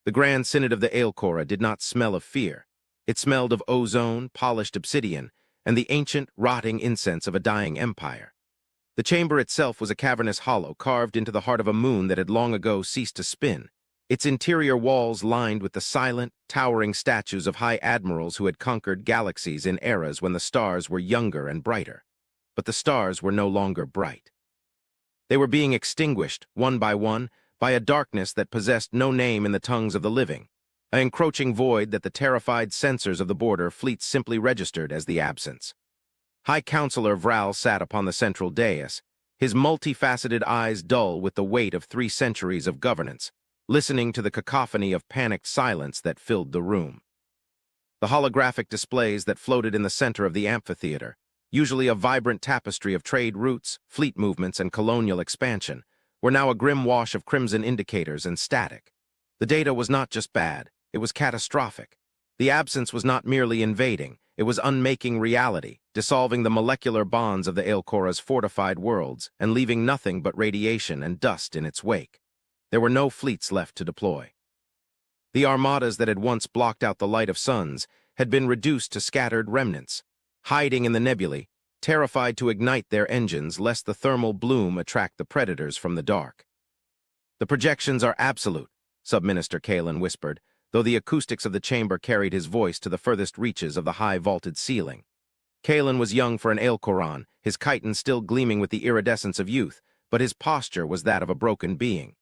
The Grand Synod of the Aelcora did not smell of fear. It smelled of ozone, polished obsidian, and the ancient, rotting incense of a dying empire. The chamber itself was a cavernous hollow carved into the heart of a moon that had long ago ceased to spin, its interior walls lined with the silent, towering statues of high admirals who had conquered galaxies in eras when the stars were younger and brighter. But the stars were no longer bright. They were being extinguished, one, by a darkness that possessed no name in the tongues of the living, an encroaching void that the terrified censors of the border fleets simply registered as the absence. High Counselor Vral sat upon the central dais, his multifaceted eyes dull with the weight of 3 centuries of governance, listening to the cacophony of panicked silence that filled the room. The holographic displays that floated in the center of the amphitheater, usually a vibrant tapestry of trade routes, fleet movements, and colonial expansion, were now a grim wash of crimson indicators and static. The data was not just bad, it was catastrophic. The absence was not merely invading, it was unmaking reality, dissolving the molecular bonds of the Aelcora's fortified worlds and leaving nothing but radiation and dust in its wake. There were no fleets left to deploy. The armadas that had once blocked out the light of suns had been reduced to scattered remnants, hiding in the nebulae, terrified to ignite their engines lest the thermal bloom attract the predators from the dark. "The projections are absolute," Sub-Minister Kalen whispered, though the acoustics of the chamber carried his voice to the furthest reaches of the high vaulted ceiling. Kalen was young for an Aelcoran, his chiton still gleaming with the iridescence of youth, but his posture was that of a broken being.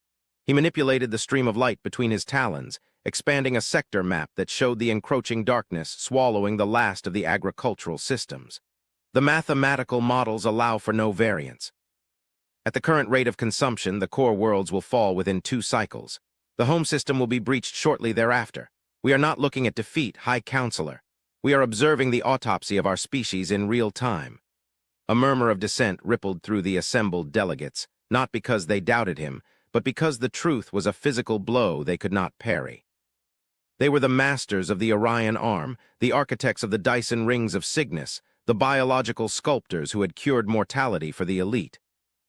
He manipulated the stream of light between his talons, expanding a sector map that showed the encroaching darkness swallowing the last of the agricultural systems. The mathematical models allow for no variance. At the current rate of consumption, the core worlds will fall within 2 cycles. The home system will be breached shortly thereafter. We are not looking at defeat, High Counselor. We are observing the autopsy of our species in real time. A murmur of dissent rippled through the assembled delegates, not because they doubted him, but because the truth was a physical blow they could not parry. They were the masters of the Orion arm, the architects of the Dyson rings of Cygnus, the biological sculptors who had cured mortality for the elite.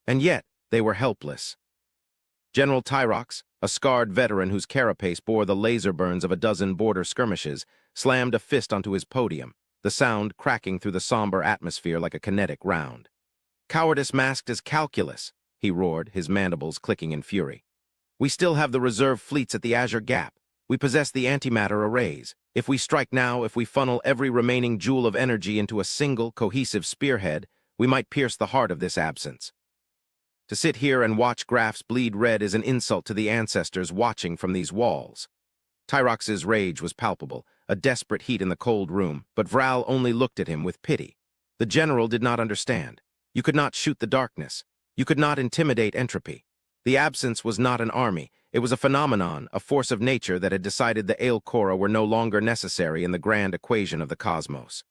And yet, they were helpless. General Tyrox, a scarred veteran whose carapace bore the laser burns of a dozen border skirmishes, slammed a fist onto his podium, the sound cracking through the somber atmosphere like a kinetic round. "Cowardice masked as calculus," he roared, his mandibles clicking in fury. "We still have the reserve fleets at the Azure Gap. We possess the antimatter arrays. If we strike now, if we funnel every remaining joule of energy into a single, cohesive spearhead, we might pierce the heart of this absence. To sit here and watch graphs bleed red is an insult to the ancestors watching from these walls." Tyrox's rage was palpable, a desperate heat in the cold room, but Vral only looked at him with pity. The general did not understand. You could not shoot the darkness. You could not intimidate entropy. The absence was not an army. It was a phenomenon, a force of nature that had decided the Aelcora were no longer necessary in the grand equation of the cosmos.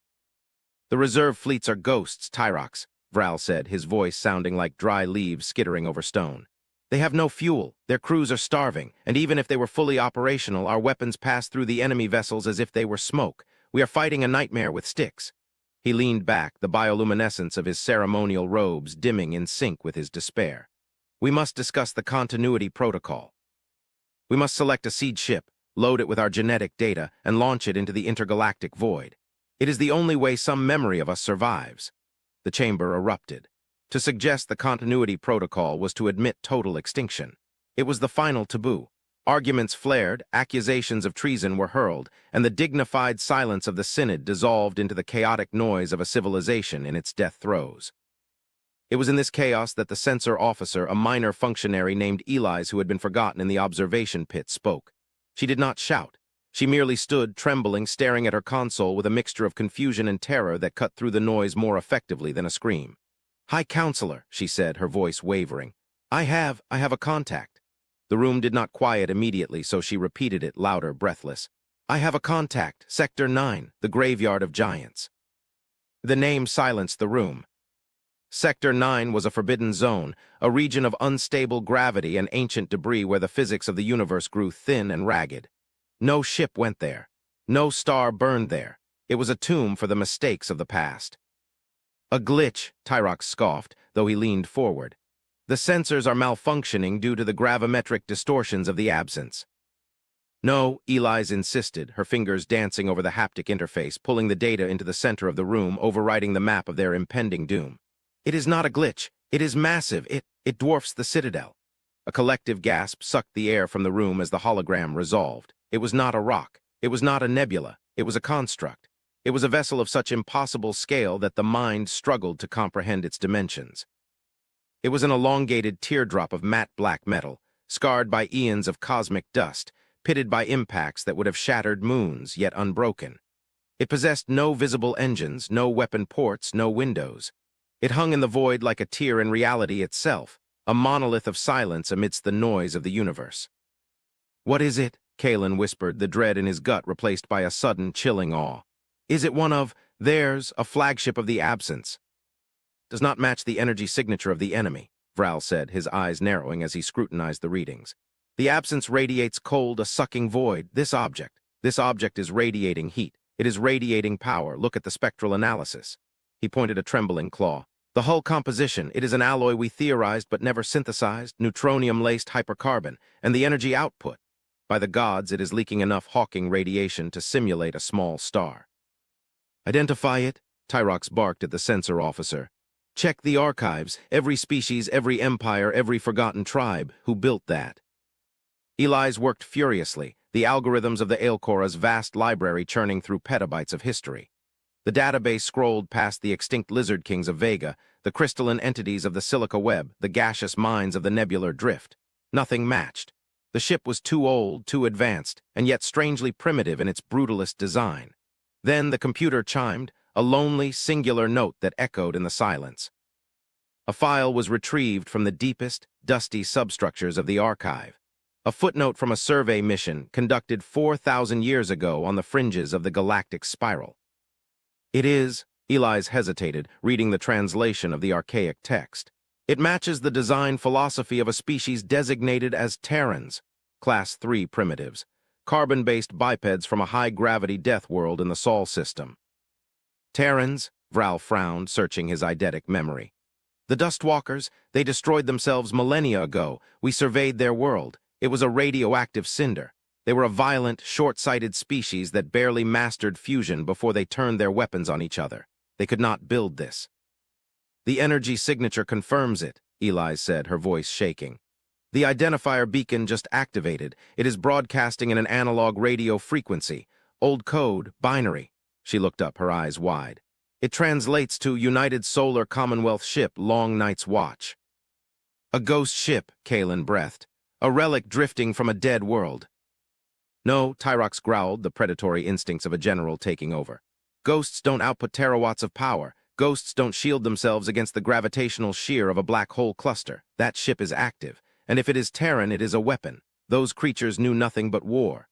"The reserve fleets are ghosts, Tyrox," Vral said, his voice sounding like dry leaves skittering over stone. "They have no fuel, their crews are starving, and even if they were fully operational, our weapons pass through the enemy vessels as if they were smoke. We are fighting a nightmare with sticks." He leaned back, the bioluminescence of his ceremonial robes dimming in sync with his despair. "We must discuss the continuity protocol. We must select a seed ship, load it with our genetic data, and launch it into the intergalactic void. It is the only way some memory of us survives." The chamber erupted. To suggest the continuity protocol was to admit total extinction. It was the final taboo. Arguments flared, accusations of treason were hurled, and the dignified silence of the synod dissolved into the chaotic noise of a civilization in its death throes. It was in this chaos that the censor officer, a minor functionary named Elise who had been forgotten in the observation pit, spoke. She did not shout. She merely stood, trembling, staring at her console with a mixture of confusion and terror that cut through the noise more effectively than a scream. "High Counselor," she said, her voice wavering. I have a contact." The room did not quiet immediately, so she repeated it louder, breathless. "I have a contact, Sector 9, the Graveyard of Giants." The name silenced the room. Sector 9 was a forbidden zone, a region of unstable gravity and ancient debris where the physics of the universe grew thin and ragged. No ship went there. No star burned there. It was a tomb for the mistakes of the past. "A glitch," Tyrox scoffed, though he leaned forward. "The sensors are malfunctioning due to the gravimetric distortions of the absence." No, Eli's insisted, her fingers dancing over the haptic interface, pulling the data into the center of the room, overwriting the map of their impending doom. It is not a glitch. It is massive. It dwarfs the Citadel. A collective gasp sucked the air from the room as the hologram resolved. It was not a rock. It was not a nebula. It was a construct. It was a vessel of such impossible scale that the mind struggled to comprehend its dimensions. It was an elongated teardrop of matte black metal, scarred by eons of cosmic dust, pitted by impacts that would have shattered moons, yet unbroken. It possessed no visible engines, no weapon ports, no windows. It hung in the void like a tear in reality itself, a monolith of silence amidst the noise of the universe. "What is it?" Kalen whispered, the dread in his gut replaced by a sudden, chilling awe. "Is it one of theirs, a flagship of the absence?" "Does not match the energy signature of the enemy," Vral said, his eyes narrowing as he scrutinized the readings. "The absence radiates cold, a sucking void. This object is radiating heat. It is radiating power. Look at the spectral analysis." He pointed a trembling claw. "The hull composition, it is an alloy we theorized but never synthesized, neutronium-laced hypercarbon, and the energy output. By the gods, it is leaking enough Hawking radiation to simulate a small star." "Identify it," Tyrox barked at the sensor officer. "Check the archives, every species, every empire, every forgotten tribe. Who built that?" Eli's worked furiously, the algorithms of the Aelcora's vast library churning through petabytes of history. The database scrolled past the extinct lizard kings of Vega, the crystalline entities of the silica web, the gaseous minds of the nebular drift. Nothing matched. The ship was too old, too advanced, and yet strangely primitive in its brutalist design. Then the computer chimed, a lonely, singular note that echoed in the silence. A file was retrieved from the deepest, dusty substructures of the archive. A footnote from a survey mission conducted 4,000 years ago on the fringes of the galactic spiral. "It is," Eli's hesitated, reading the translation of the archaic text. "It matches the design philosophy of a species designated as Terrans, Class 3 primitives, carbon-based bipeds from a high-gravity death world in the Sol system." "Terrans?" Vral frowned, searching his eidetic memory. "The Dustwalkers, they destroyed themselves millennia ago. We surveyed their world. It was a radioactive cinder. They were a violent, short-sighted species that barely mastered fusion before they turned their weapons on each other. They could not build this." "The energy signature confirms it," Eli said, her voice shaking. "The identifier beacon just activated. It is broadcasting in an analog radio frequency. Old code, binary." She looked up, her eyes wide. "It translates to United Solar Commonwealth Ship, Long Night's Watch." "A ghost ship," Kalen breathed. "A relic drifting from a dead world." "No," Tyrox growled, the predatory instincts of a general taking over. "Ghosts don't output terawatts of power. Ghosts don't shield themselves against the gravitational shear of a black hole cluster. That ship is active, and if it is Terran, it is a weapon. Those creatures knew nothing but war."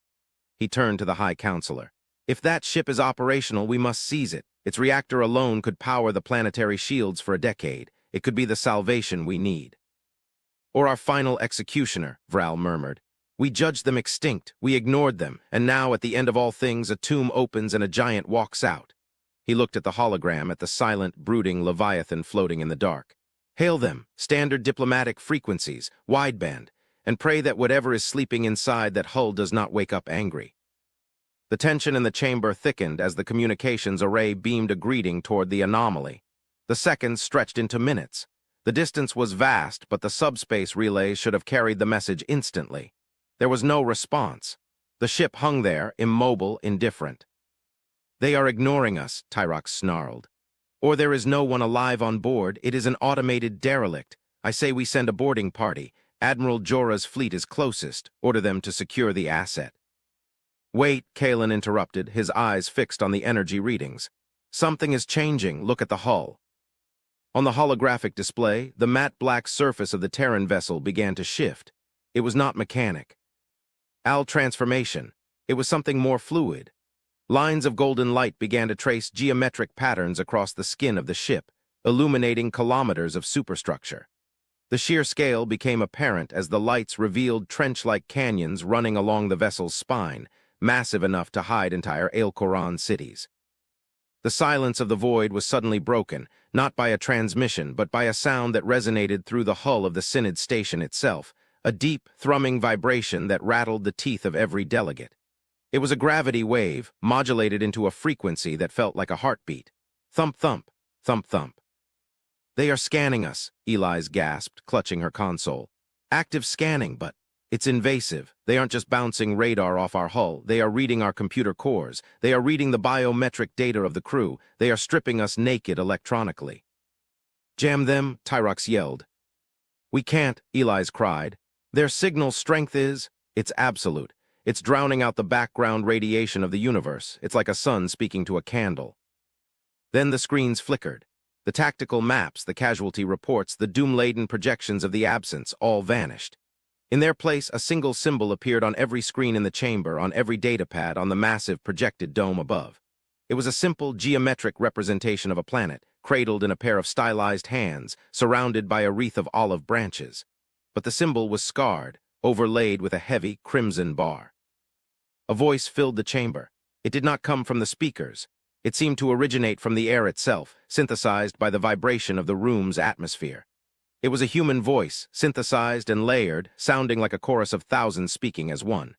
He turned to the High Counselor. "If that ship is operational, we must seize it. Its reactor alone could power the planetary shields for a decade. It could be the salvation we need." "Or our final executioner," Vral murmured. "We judged them extinct, we ignored them, and now at the end of all things a tomb opens and a giant walks out." He looked at the hologram, at the silent, brooding Leviathan floating in the dark. "Hail them, standard diplomatic frequencies, wideband, and pray that whatever is sleeping inside that hull does not wake up angry." The tension in the chamber thickened as the communications array beamed a greeting toward the anomaly. The seconds stretched into minutes. The distance was vast, but the subspace relays should have carried the message instantly. There was no response. The ship hung there, immobile, indifferent. "They are ignoring us," Tyrox snarled. "Or there is no one alive on board. It is an automated derelict. I say we send a boarding party. Admiral Jorah's fleet is closest. Order them to secure the asset." "Wait," Kalen interrupted, his eyes fixed on the energy readings. "Something is changing. Look at the hull." On the holographic display, the matte black surface of the Terran vessel began to shift. It was not mechanic. Transformation. It was something more fluid. Lines of golden light began to trace geometric patterns across the skin of the ship, illuminating kilometers of superstructure. The sheer scale became apparent as the lights revealed trench-like canyons running along the vessel's spine, massive enough to hide entire Aelcoran cities. The silence of the void was suddenly broken, not by a transmission, but by a sound that resonated through the hull of the Synod station itself, a deep, thrumming vibration that rattled the teeth of every delegate. It was a gravity wave, modulated into a frequency that felt like a heartbeat. Thump, thump, thump, thump. "They are scanning us," Eli's gasped, clutching her console. "Active scanning, but it's invasive. They aren't just bouncing radar off our hull. They are reading our computer cores. They are reading the biometric data of the crew. They are stripping us naked electronically." "Jam them," Tyrox yelled. "We can't," Eli's cried. "Their signal strength it's absolute. It's drowning out the background radiation of the universe. It's like a sun speaking to a candle." Then the screens flickered. The tactical maps, the casualty reports, the doom-laden projections of the absence all vanished. In their place, a single symbol appeared on every screen in the chamber, on every datapad, on the massive projected dome above. It was a simple, geometric representation of a planet, cradled in a pair of stylized hands, surrounded by a wreath of olive branches. But the symbol was scarred, overlaid with a heavy, crimson bar. A voice filled the chamber. It did not come from the speakers. It seemed to originate from the air itself, synthesized by the vibration of the room's atmosphere. It was a human voice, synthesized and layered, sounding like a chorus of thousands speaking as one.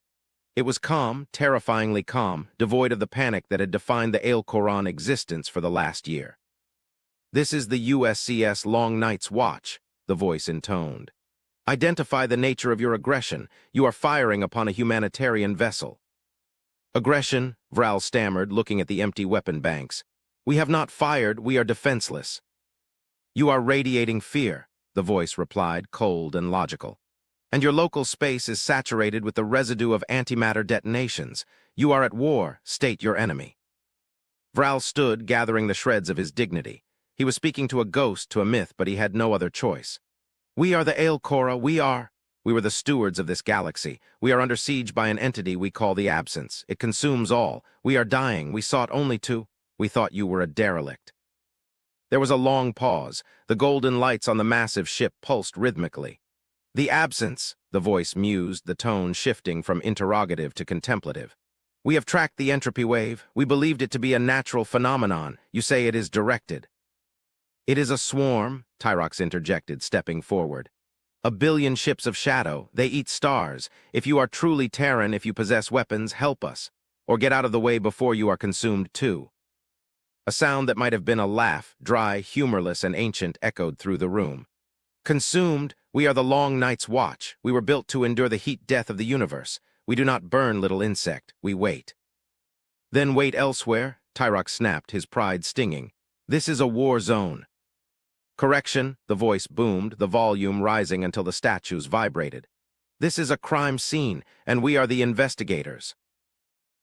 It was calm, terrifyingly calm, devoid of the panic that had defined the Al-Quran existence for the last year. "This is the USCS Long Night's Watch," the voice intoned. "Identify the nature of your aggression. You are firing upon a humanitarian vessel." "Aggression," Vral stammered, looking at the empty weapon banks. "We have not fired, we are defenseless." "You are radiating fear," the voice replied, cold and logical. "And your local space is saturated with the residue of antimatter detonations. You are at war, state your enemy." Vral stood, gathering the shreds of his dignity. He was speaking to a ghost, to a myth, but he had no other choice. "We are the Aelcora, we were the stewards of this galaxy. We are under siege by an entity we call the Absence. It consumes all. We are dying. We sought only to. We thought you were a derelict." There was a long pause. The golden lights on the massive ship pulsed rhythmically. "The Absence," the voice mused, the tone shifting from interrogative to contemplative. "We have tracked the entropy wave. We believed it to be a natural phenomenon. You say it is directed." "It is a swarm," Tyrox interjected, stepping forward. "A billion ships of shadow. They eat stars. If you are truly Terran, if you possess weapons, help us. Or get out of the way before you are consumed too." A sound that might have been a laugh, dry, humorless, and ancient, echoed through the room. "Consumed? We are the Long Night's Watch. We were built to endure the heat death of the universe. We do not burn, little insect. We wait." "Then wait elsewhere," Tyrox snapped, his pride stinging. "This is a war zone." "Correction," the voice boomed, the volume rising until the statues vibrated. "This is a crime scene, and we are the investigators."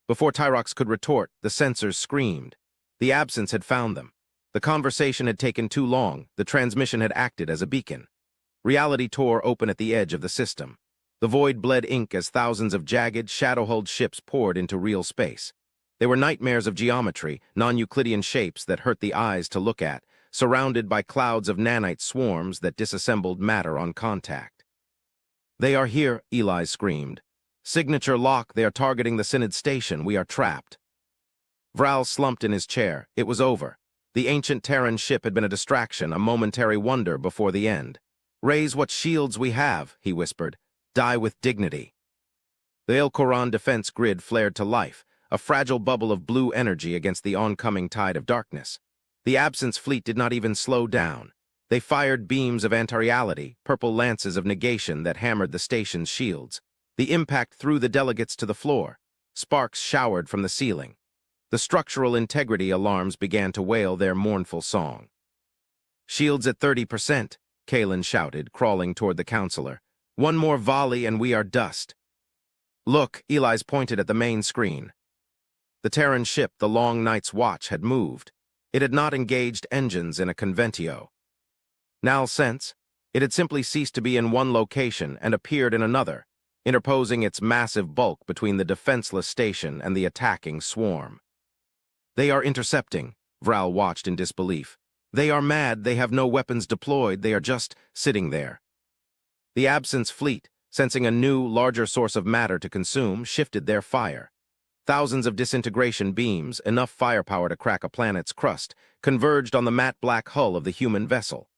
Before Tyrox could retort, the sensors screamed. The Absence had found them. The conversation had taken too long. The transmission had acted as a beacon. Reality tore open at the edge of the system. The void bled ink as thousands of jagged, shadow-hulled ships poured into real space. They were nightmares of geometry, non-Euclidean shapes that hurt the eyes to look at, surrounded by clouds of nanite swarms that disassembled matter on contact. "They are here," Eli screamed. "Signature lock, they are targeting the Synod station. We are trapped." Vral slumped in his chair. It was over. The ancient Terran ship had been a distraction, a momentary wonder before the end. "Raise what shields we have," he whispered. "Die with dignity." The Al-Quran defense grid flared to life, a fragile bubble of blue energy against the oncoming tide of darkness. The Absence fleet did not even slow down. They fired beams of anti-reality, purple lances of negation that hammered the station's shields. The impact threw the delegates to the floor. Sparks showered from the ceiling. The structural integrity alarms began to wail their mournful song. "Shields at 30%, Kalen shouted, crawling toward the counselor. "One more volley and we are dust." "Look," Eli's pointed at the main screen. The Terran ship, the Long Night's Watch, had moved. It had not engaged engines in a conventio. Nal sense, it had simply ceased to be in one location and appeared in another, interposing its massive bulk between the defenseless station and the attacking swarm. "They are intercepting," Vral watched in disbelief. "They are mad, they have no weapons deployed, they are just sitting there." The Absence fleet, sensing a new, larger source of matter to consume, shifted their fire. Thousands of disintegration beams, enough firepower to crack a planet's crust, converged on the matte black hull of the human vessel.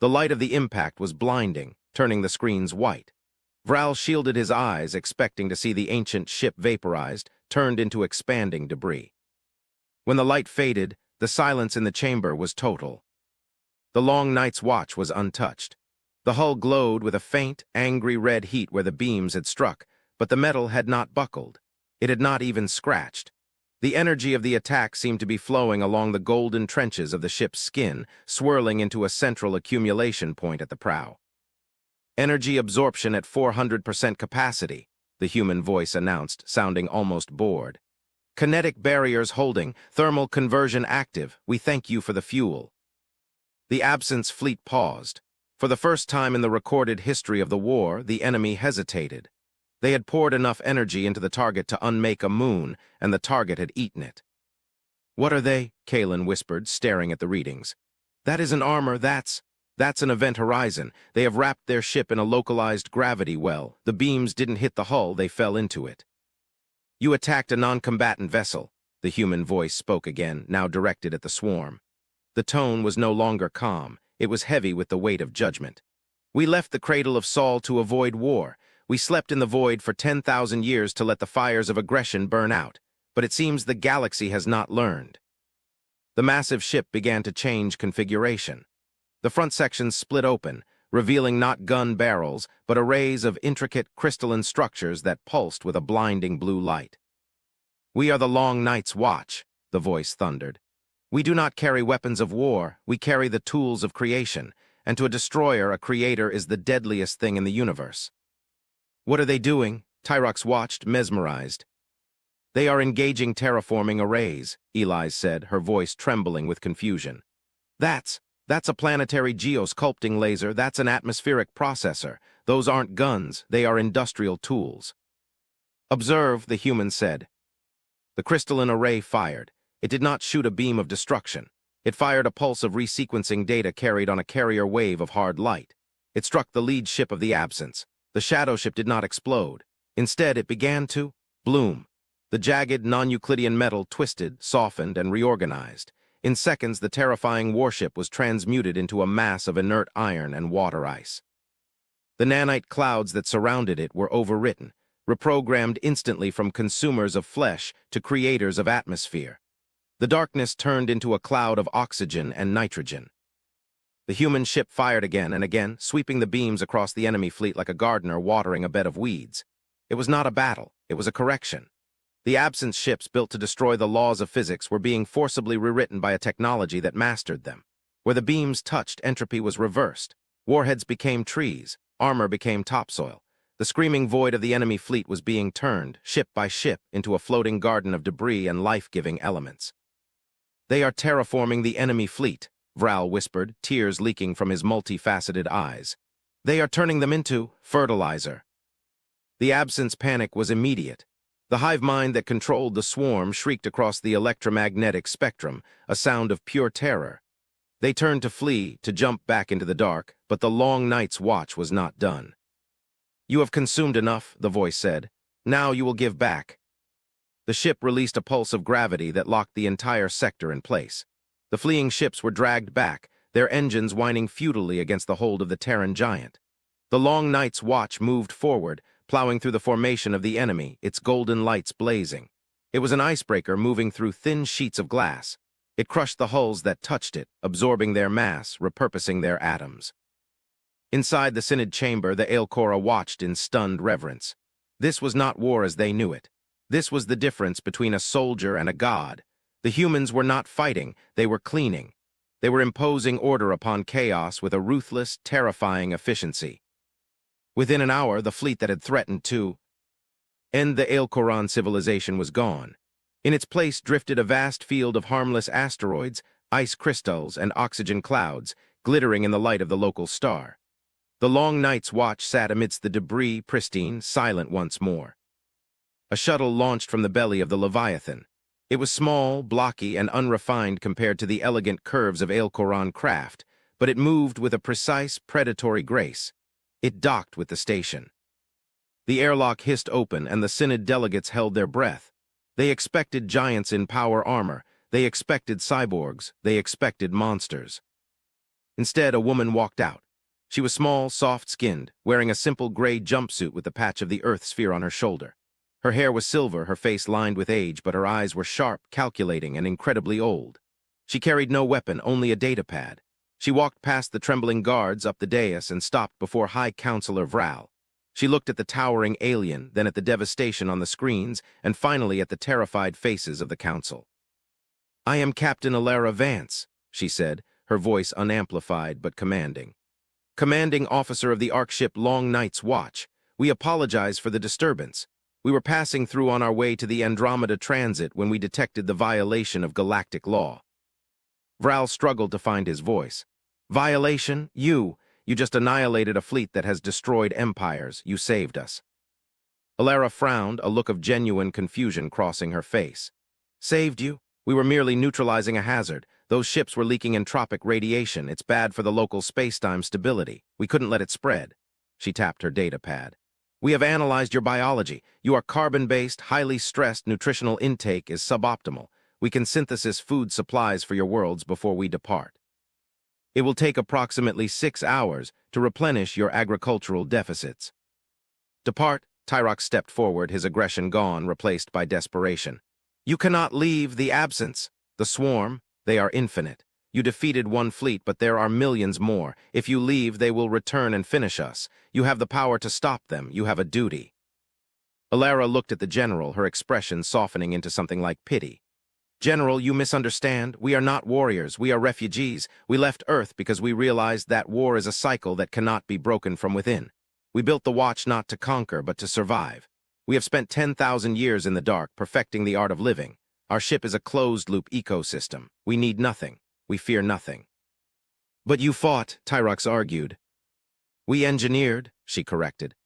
The light of the impact was blinding, turning the screens white. Vral shielded his eyes, expecting to see the ancient ship vaporized, turned into expanding debris. When the light faded, the silence in the chamber was total. The long night's watch was untouched. The hull glowed with a faint, angry red heat where the beams had struck, but the metal had not buckled. It had not even scratched. The energy of the attack seemed to be flowing along the golden trenches of the ship's skin, swirling into a central accumulation point at the prow. Energy absorption at 400% capacity, the human voice announced, sounding almost bored. Kinetic barriers holding, thermal conversion active, we thank you for the fuel. The Absence fleet paused. For the first time in the recorded history of the war, the enemy hesitated. They had poured enough energy into the target to unmake a moon, and the target had eaten it. What are they? Kalen whispered, staring at the readings. That isn't armor, that's an event horizon. They have wrapped their ship in a localized gravity well. The beams didn't hit the hull, they fell into it. You attacked a non-combatant vessel, the human voice spoke again, now directed at the swarm. The tone was no longer calm. It was heavy with the weight of judgment. We left the cradle of Saul to avoid war. We slept in the void for 10,000 years to let the fires of aggression burn out, but it seems the galaxy has not learned. The massive ship began to change configuration. The front sections split open, revealing not gun barrels, but arrays of intricate crystalline structures that pulsed with a blinding blue light. We are the long night's watch, the voice thundered. We do not carry weapons of war, we carry the tools of creation, and to a destroyer, a creator is the deadliest thing in the universe. What are they doing? Tyrox watched, mesmerized. They are engaging terraforming arrays, Eli said, her voice trembling with confusion. That's a planetary geosculpting laser, that's an atmospheric processor. Those aren't guns, they are industrial tools. Observe, the human said. The crystalline array fired. It did not shoot a beam of destruction. It fired a pulse of resequencing data carried on a carrier wave of hard light. It struck the lead ship of the Absence. The shadow ship did not explode. Instead, it began to bloom. The jagged, non-Euclidean metal twisted, softened, and reorganized. In seconds, the terrifying warship was transmuted into a mass of inert iron and water ice. The nanite clouds that surrounded it were overwritten, reprogrammed instantly from consumers of flesh to creators of atmosphere. The darkness turned into a cloud of oxygen and nitrogen. The human ship fired again and again, sweeping the beams across the enemy fleet like a gardener watering a bed of weeds. It was not a battle, it was a correction. The Absence ships built to destroy the laws of physics were being forcibly rewritten by a technology that mastered them. Where the beams touched, entropy was reversed. Warheads became trees, armor became topsoil. The screaming void of the enemy fleet was being turned, ship by ship, into a floating garden of debris and life-giving elements. They are terraforming the enemy fleet, Vral whispered, tears leaking from his multifaceted eyes. They are turning them into fertilizer. The Absence panic was immediate. The hive mind that controlled the swarm shrieked across the electromagnetic spectrum, a sound of pure terror. They turned to flee, to jump back into the dark, but the long night's watch was not done. You have consumed enough, the voice said. Now you will give back. The ship released a pulse of gravity that locked the entire sector in place. The fleeing ships were dragged back, their engines whining futilely against the hold of the Terran giant. The long night's watch moved forward, plowing through the formation of the enemy, its golden lights blazing. It was an icebreaker moving through thin sheets of glass. It crushed the hulls that touched it, absorbing their mass, repurposing their atoms. Inside the Synod chamber, the Aelcora watched in stunned reverence. This was not war as they knew it. This was the difference between a soldier and a god. The humans were not fighting, they were cleaning. They were imposing order upon chaos with a ruthless, terrifying efficiency. Within an hour, the fleet that had threatened to end the Aelcoran civilization was gone. In its place drifted a vast field of harmless asteroids, ice crystals, and oxygen clouds, glittering in the light of the local star. The long night's watch sat amidst the debris, pristine, silent once more. A shuttle launched from the belly of the Leviathan. It was small, blocky, and unrefined compared to the elegant curves of Aelcoran craft, but it moved with a precise, predatory grace. It docked with the station. The airlock hissed open, and the Synod delegates held their breath. They expected giants in power armor. They expected cyborgs. They expected monsters. Instead, a woman walked out. She was small, soft-skinned, wearing a simple gray jumpsuit with the patch of the Earth sphere on her shoulder. Her hair was silver, her face lined with age, but her eyes were sharp, calculating, and incredibly old. She carried no weapon, only a datapad. She walked past the trembling guards up the dais and stopped before High Counselor Vral. She looked at the towering alien, then at the devastation on the screens, and finally at the terrified faces of the council. "I am Captain Alara Vance," she said, her voice unamplified but commanding. "Commanding officer of the Ark ship Long Night's Watch. We apologize for the disturbance. We were passing through on our way to the Andromeda transit when we detected the violation of galactic law." Vral struggled to find his voice. "Violation? You just annihilated a fleet that has destroyed empires. You saved us." Alara frowned, a look of genuine confusion crossing her face. "Saved you? We were merely neutralizing a hazard. Those ships were leaking entropic radiation. It's bad for the local space-time stability. We couldn't let it spread." She tapped her data pad. "We have analyzed your biology. You are carbon-based, highly stressed, nutritional intake is suboptimal. We can synthesize food supplies for your worlds before we depart. It will take approximately 6 hours to replenish your agricultural deficits." "Depart." Tyrox stepped forward, his aggression gone, replaced by desperation. "You cannot leave the absence. The swarm, they are infinite. You defeated one fleet, but there are millions more. If you leave, they will return and finish us. You have the power to stop them. You have a duty." Alara looked at the general, her expression softening into something like pity. "General, you misunderstand. We are not warriors. We are refugees. We left Earth because we realized that war is a cycle that cannot be broken from within. We built the Watch not to conquer, but to survive. We have spent 10,000 years in the dark, perfecting the art of living. Our ship is a closed-loop ecosystem. We need nothing. We fear nothing." "But you fought," Tyrox argued. "We engineered," she corrected.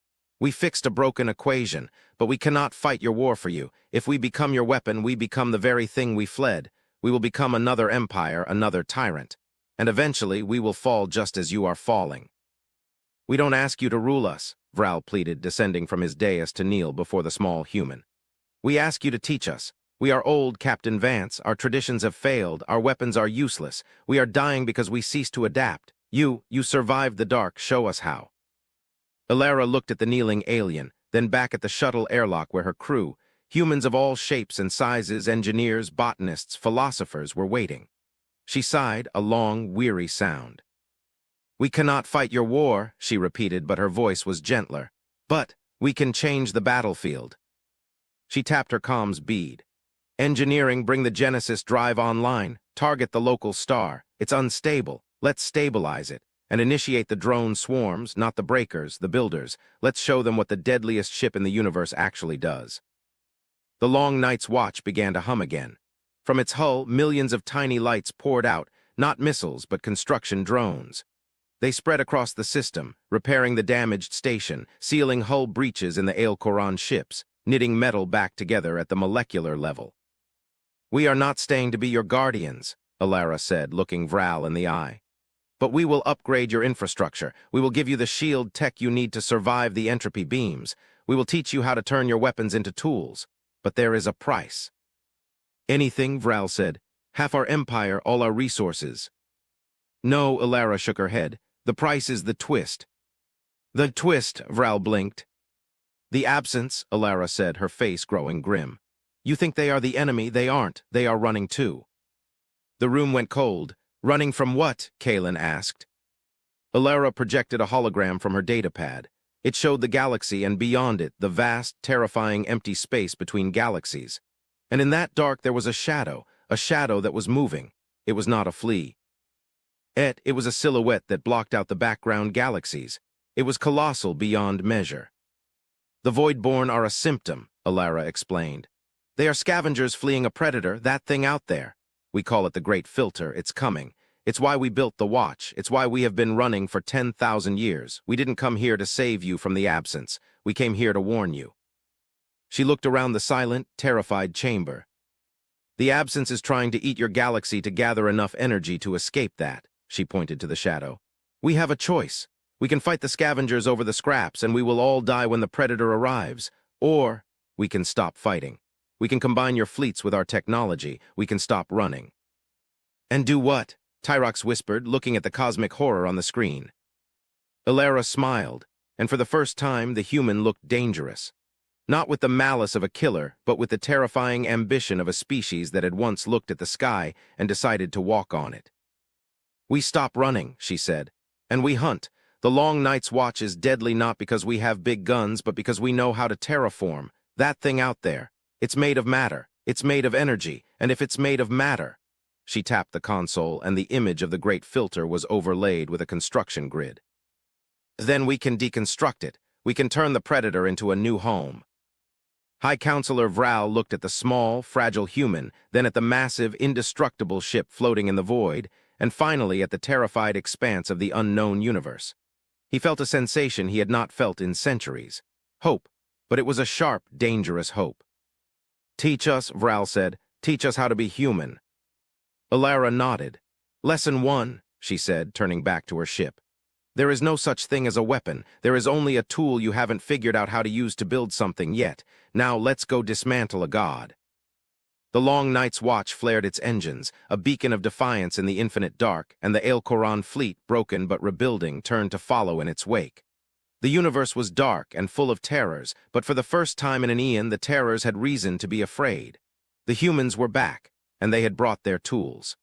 "We fixed a broken equation, but we cannot fight your war for you. If we become your weapon, we become the very thing we fled. We will become another empire, another tyrant. And eventually, we will fall just as you are falling." "We don't ask you to rule us," Vral pleaded, descending from his dais to kneel before the small human. "We ask you to teach us. We are old, Captain Vance. Our traditions have failed. Our weapons are useless. We are dying because we cease to adapt. You survived the dark. Show us how." Alara looked at the kneeling alien, then back at the shuttle airlock where her crew, humans of all shapes and sizes, engineers, botanists, philosophers, were waiting. She sighed, a long, weary sound. "We cannot fight your war," she repeated, but her voice was gentler. "But we can change the battlefield." She tapped her comms bead. "Engineering, bring the Genesis drive online. Target the local star. It's unstable. Let's stabilize it. And initiate the drone swarms, not the breakers, the builders. Let's show them what the deadliest ship in the universe actually does." The Long Night's Watch began to hum again. From its hull, millions of tiny lights poured out, not missiles, but construction drones. They spread across the system, repairing the damaged station, sealing hull breaches in the Aelkoran ships, knitting metal back together at the molecular level. "We are not staying to be your guardians," Alara said, looking Vral in the eye. "But we will upgrade your infrastructure. We will give you the shield tech you need to survive the entropy beams. We will teach you how to turn your weapons into tools. But there is a price." "Anything," Vral said. "Half our empire, all our resources." "No," Alara shook her head. "The price is the twist." "The twist," Vral blinked. "The absence," Alara said, her face growing grim. "You think they are the enemy. They aren't. They are running too." The room went cold. "Running from what?" Kalen asked. Alara projected a hologram from her datapad. It showed the galaxy and beyond it the vast, terrifying empty space between galaxies. And in that dark there was a shadow that was moving. It was not a flea. It was a silhouette that blocked out the background galaxies. It was colossal beyond measure. "The Voidborn are a symptom," Alara explained. "They are scavengers fleeing a predator, that thing out there. We call it the Great Filter. It's coming. It's why we built the Watch. It's why we have been running for 10,000 years. We didn't come here to save you from the absence. We came here to warn you." She looked around the silent, terrified chamber. "The absence is trying to eat your galaxy to gather enough energy to escape that," she pointed to the shadow. "We have a choice. We can fight the scavengers over the scraps, and we will all die when the predator arrives. Or we can stop fighting. We can combine your fleets with our technology. We can stop running." "And do what?" Tyrox whispered, looking at the cosmic horror on the screen. Ilara smiled, and for the first time the human looked dangerous. Not with the malice of a killer, but with the terrifying ambition of a species that had once looked at the sky and decided to walk on it. "We stop running," she said, "and we hunt. The long night's watch is deadly not because we have big guns, but because we know how to terraform. That thing out there. It's made of matter. It's made of energy. And if it's made of matter—" She tapped the console, and the image of the great filter was overlaid with a construction grid. "Then we can deconstruct it. We can turn the predator into a new home." High Counselor Vral looked at the small, fragile human, then at the massive, indestructible ship floating in the void, and finally at the terrified expanse of the unknown universe. He felt a sensation he had not felt in centuries. Hope, but it was a sharp, dangerous hope. "Teach us," Vral said. "Teach us how to be human." Ilara nodded. "Lesson 1, she said, turning back to her ship. "There is no such thing as a weapon. There is only a tool you haven't figured out how to use to build something yet. Now let's go dismantle a god." The long night's watch flared its engines, a beacon of defiance in the infinite dark, and the Aelkoran fleet, broken but rebuilding, turned to follow in its wake. The universe was dark and full of terrors, but for the first time in an eon the terrors had reason to be afraid. The humans were back, and they had brought their tools.